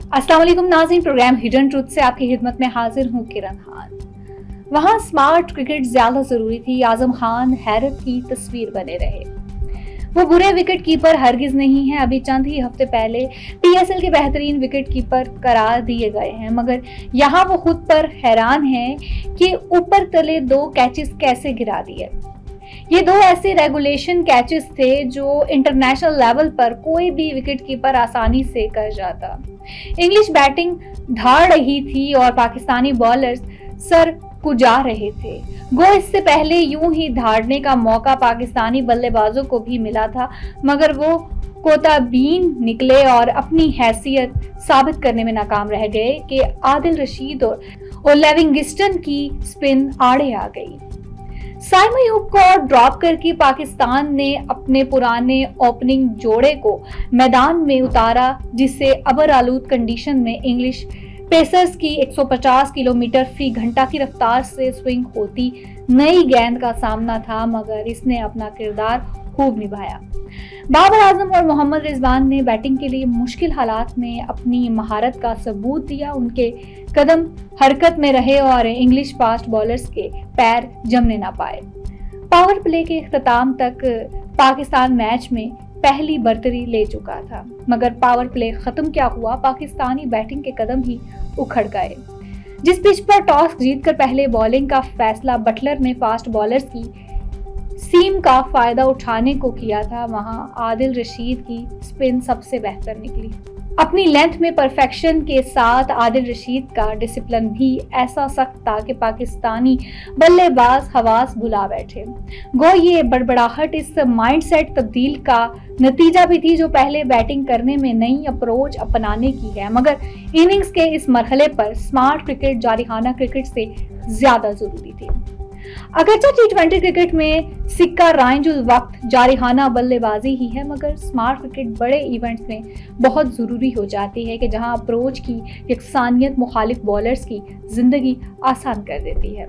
अस्सलाम वालेकुम नाज़रीन, प्रोग्राम हिडन ट्रुथ से आपकी खिदमत में हाजिर हूँ किरण खान। वहाँ स्मार्ट क्रिकेट ज्यादा जरूरी थी, आजम खान हैरत की तस्वीर बने रहे। वो बुरे विकेट कीपर हरगिज नहीं है। अभी चंद ही हफ्ते पहले PSL के बेहतरीन विकेट कीपर करार दिए गए हैं, मगर यहाँ वो खुद पर हैरान हैं कि ऊपर तले 2 कैचेस कैसे गिरा दिए। ये 2 ऐसे रेगुलेशन कैचेस थे जो इंटरनेशनल लेवल पर कोई भी विकेट कीपर आसानी से कर जाता। इंग्लिश बैटिंग धाड़ रही थी और पाकिस्तानी बॉलर्स सर कुजा रहे थे। गो इससे पहले यूं ही धाड़ने का मौका पाकिस्तानी बल्लेबाजों को भी मिला था, मगर वो कोताबीन निकले और अपनी हैसियत साबित करने में नाकाम रह गए कि आदिल रशीद और लिविंगस्टन की स्पिन आड़े आ गई। साइम अयूब को ड्रॉप करके पाकिस्तान ने अपने पुराने ओपनिंग जोड़े को मैदान में उतारा, जिससे अबर आलूद कंडीशन में इंग्लिश पेसर्स की 150 किलोमीटर फी घंटा की रफ्तार से स्विंग होती नई गेंद का सामना था, मगर इसने अपना किरदार खूब निभाया। बाबर आजम और मोहम्मद रिजवान ने बैटिंग के लिए मुश्किल हालात में अपनी महारत का सबूत दिया। उनके कदम हरकत में रहे और इंग्लिश फास्ट बॉलर्स के पैर जमने ना पाए। पावर प्ले के इख्तिताम तक पाकिस्तान मैच में पहली बर्तरी ले चुका था, मगर पावर प्ले खत्म क्या हुआ, पाकिस्तानी बैटिंग के कदम ही उखड़ गए। जिस पिच पर टॉस जीतकर पहले बॉलिंग का फैसला बटलर ने फास्ट बॉलर्स की सीम का फायदा उठाने को किया था, वहां आदिल रशीद की स्पिन सबसे बेहतर निकली। अपनी लेंथ में परफेक्शन के साथ आदिल रशीद का डिसिप्लिन भी ऐसा सख्त था कि पाकिस्तानी बल्लेबाज हवास भुला बैठे। गो ये बड़बड़ाहट इस माइंडसेट तब्दील का नतीजा भी थी जो पहले बैटिंग करने में नई अप्रोच अपनाने की है, मगर इनिंग्स के इस मरहले पर स्मार्ट क्रिकेट जारिहाना क्रिकेट से ज्यादा जरूरी थी। अगरचे T20 क्रिकेट में सिक्का राइजुल वक्त जारिहाना बल्लेबाजी ही है, मगर स्मार्ट क्रिकेट बड़े इवेंट्स में बहुत जरूरी हो जाती है कि जहां अप्रोच की यकसानियत मुखालिफ बॉलर्स की जिंदगी आसान कर देती है।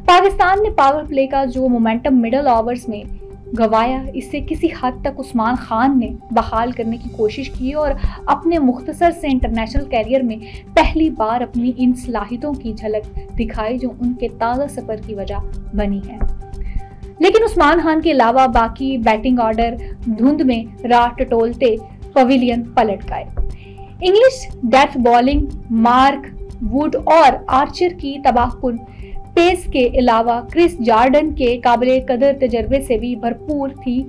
पाकिस्तान ने पावर प्ले का जो मोमेंटम मिडल ओवर्स में गवाया, इससे किसी हद तक उस्मान खान ने बहाल करने की कोशिश की और अपने मुख्तसर से इंटरनेशनल कैरियर में पहली बार अपनी इन सलाहियतों की झलक दिखाई जो उनके ताज़ा सफर की वजह बनी है। लेकिन उस्मान खान के अलावा बाकी बैटिंग ऑर्डर धुंध में राह टटोलते पवेलियन पलट गए। English death bowling Mark Wood और आर्चर की तबाहकुन पेस के अलावा क्रिस जॉर्डन के काबिले कदर तजर्बे से भी भरपूर थी,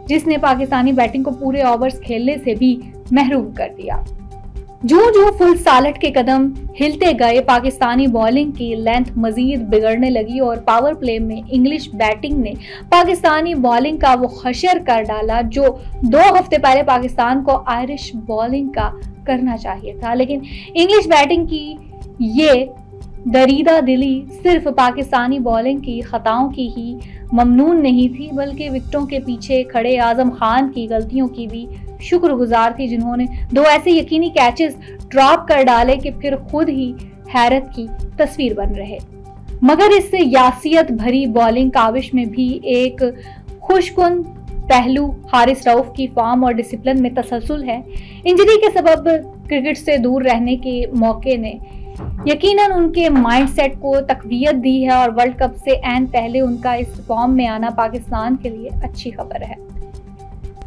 जिसने पाकिस्तानी बैटिंग को पूरे ओवर्स खेलने से भी महरूम कर दिया। जो फुल सालट के कदम हिलते गए, पाकिस्तानी बॉलिंग की लेंथ मजीद बिगड़ने लगी और पावर प्ले में इंग्लिश बैटिंग ने पाकिस्तानी बॉलिंग का वो हशर कर डाला जो 2 हफ्ते पहले पाकिस्तान को आयरिश बॉलिंग का करना चाहिए था। लेकिन इंग्लिश बैटिंग की ये दरीदा दिली सिर्फ पाकिस्तानी बॉलिंग की खताओं की ही ममनून नहीं थी, बल्कि विकेटों के पीछे खड़े आजम खान की गलतियों की भी शुक्रगुजार थी, जिन्होंने 2 ऐसे यकीनी कैचेस ड्रॉप कर डाले कि फिर खुद ही हैरत की तस्वीर बन रहे। मगर इस यासियत भरी बॉलिंग काविश में भी एक खुशकुन पहलू हारिस रऊफ की फॉर्म और डिसिप्लिन में तसलसल है। इंजरी के सबब क्रिकेट से दूर रहने के मौके ने यकीनन उनके माइंडसेट को तकवीयत दी है और वर्ल्ड कप से ऐन पहले उनका इस फॉर्म में आना पाकिस्तान के लिए अच्छी खबर है।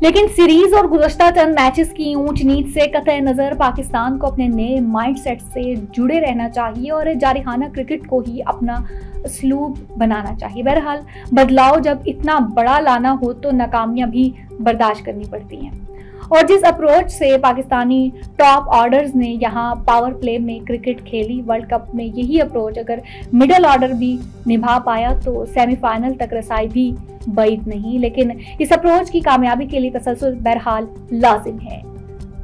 लेकिन सीरीज और गुज़श्ता चंद मैचेस की ऊंच नीच से कतई नजर पाकिस्तान को अपने नए माइंडसेट से जुड़े रहना चाहिए और जारिहाना क्रिकेट को ही अपना असलूब बनाना चाहिए। बहरहाल बदलाव जब इतना बड़ा लाना हो तो नाकामियां भी बर्दाश्त करनी पड़ती हैं, और जिस अप्रोच से पाकिस्तानी टॉप ऑर्डर्स ने यहाँ पावर प्ले में क्रिकेट खेली, वर्ल्ड कप में यही अप्रोच अगर मिडल ऑर्डर भी निभा पाया तो सेमीफाइनल तक रसाई भी बैद नहीं। लेकिन इस अप्रोच की कामयाबी के लिए तसलसल बहरहाल लाजिम है।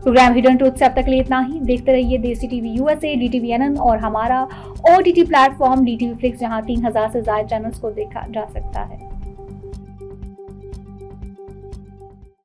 प्रोग्राम हिडन ट्रुथ से अब तक लिए इतना ही। देखते रहिए देसी टीवी USA, DTVNN और हमारा OTT प्लेटफॉर्म DTV Flix, जहाँ 3000 से ज्यादा चैनल्स को देखा जा सकता है।